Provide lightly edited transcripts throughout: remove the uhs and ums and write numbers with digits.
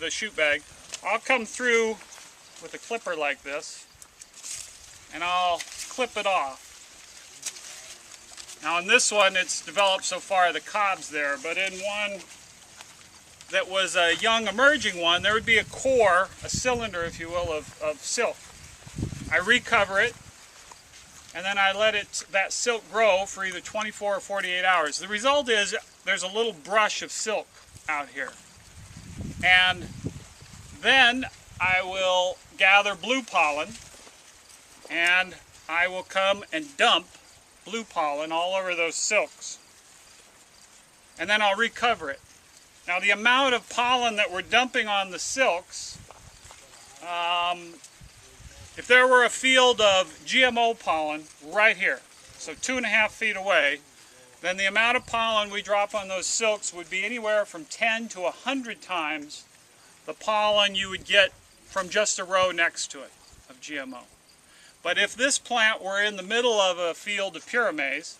the shoot bag, I'll come through with a clipper like this, and I'll clip it off. Now in this one, it's developed so far the cob's there, but in one that was a young emerging one, there would be a core, a cylinder if you will, of silk. I recover it, and then I let that silk grow for either 24 or 48 hours. The result is there's a little brush of silk out here. And then I will gather blue pollen, and I will come and dump blue pollen all over those silks. And then I'll recover it. Now the amount of pollen that we're dumping on the silks, if there were a field of GMO pollen right here, so 2.5 feet away, then the amount of pollen we drop on those silks would be anywhere from 10 to 100 times the pollen you would get from just a row next to it of GMO. But if this plant were in the middle of a field of PuraMaize,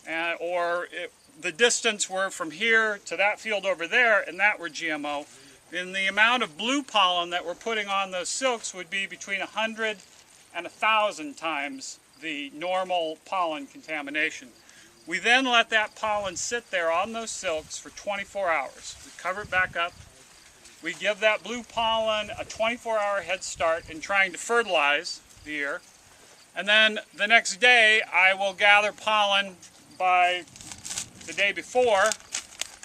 the distance were from here to that field over there, and that were GMO, then the amount of blue pollen that we're putting on those silks would be between 100 and 1,000 times the normal pollen contamination. We then let that pollen sit there on those silks for 24 hours. We cover it back up. We give that blue pollen a 24-hour head start in trying to fertilize the ear. And then the next day, I will gather pollen by the day before.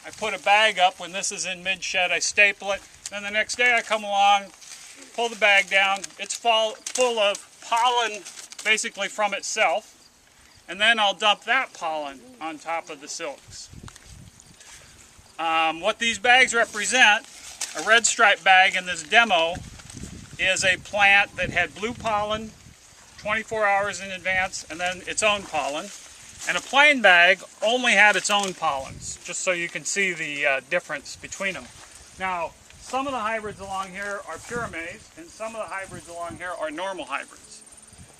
I put a bag up. When this is in mid-shed, I staple it. Then the next day I come along, pull the bag down. It's full of pollen basically from itself. And then I'll dump that pollen on top of the silks. What these bags represent, a red stripe bag in this demo, is a plant that had blue pollen 24 hours in advance and then its own pollen. And a plain bag only had its own pollens, just so you can see the difference between them. Now, some of the hybrids along here are PuraMaize, and some of the hybrids along here are normal hybrids.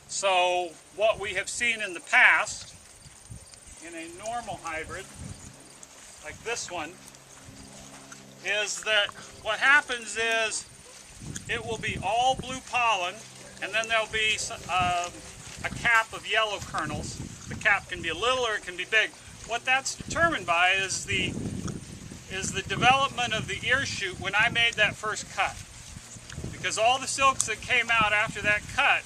So what we have seen in the past, in a normal hybrid, like this one, is that what happens is it will be all blue pollen, and then there'll be a cap of yellow kernels. The cap can be a little or it can be big. What that's determined by is the development of the ear shoot when I made that first cut. Because all the silks that came out after that cut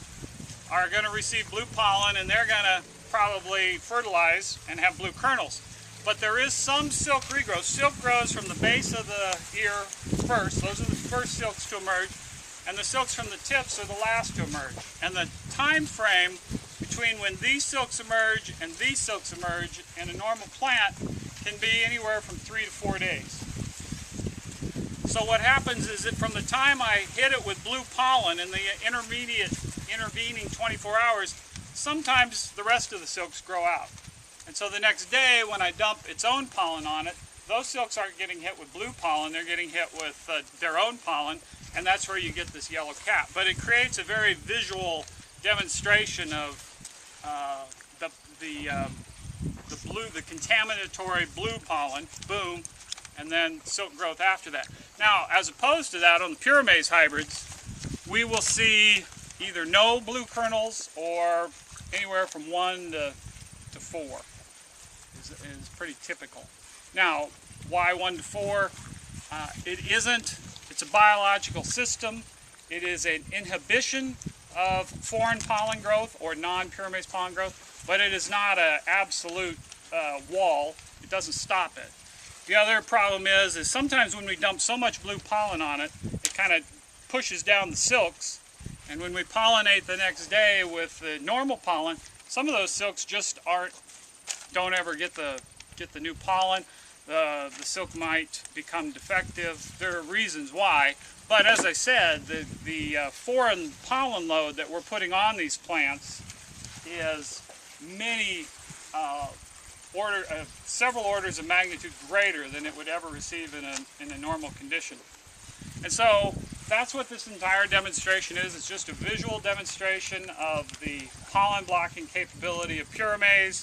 are going to receive blue pollen, and they're going to probably fertilize and have blue kernels. But there is some silk regrowth. Silk grows from the base of the ear first. Those are the first silks to emerge. And the silks from the tips are the last to emerge. And the time frame between when these silks emerge and these silks emerge in a normal plant can be anywhere from 3 to 4 days. So what happens is that from the time I hit it with blue pollen in the intervening 24 hours, sometimes the rest of the silks grow out. And so the next day when I dump its own pollen on it, those silks aren't getting hit with blue pollen, they're getting hit with their own pollen, and that's where you get this yellow cap. But it creates a very visual demonstration of the contaminatory blue pollen, boom, and then silk growth after that. Now, as opposed to that, on the PuraMaize hybrids, we will see either no blue kernels or anywhere from 1 to 4 is pretty typical. Now, why 1 to 4? It's a biological system. It is an inhibition of foreign pollen growth or non-PuraMaize pollen growth, but it is not an absolute wall. It doesn't stop it. The other problem is sometimes when we dump so much blue pollen on it, it kind of pushes down the silks, and when we pollinate the next day with the normal pollen, some of those silks just don't ever get the new pollen. The silk might become defective. There are reasons why, but as I said, the foreign pollen load that we're putting on these plants is several orders of magnitude greater than it would ever receive in a normal condition. And so that's what this entire demonstration is. It's just a visual demonstration of the pollen blocking capability of PuraMaize.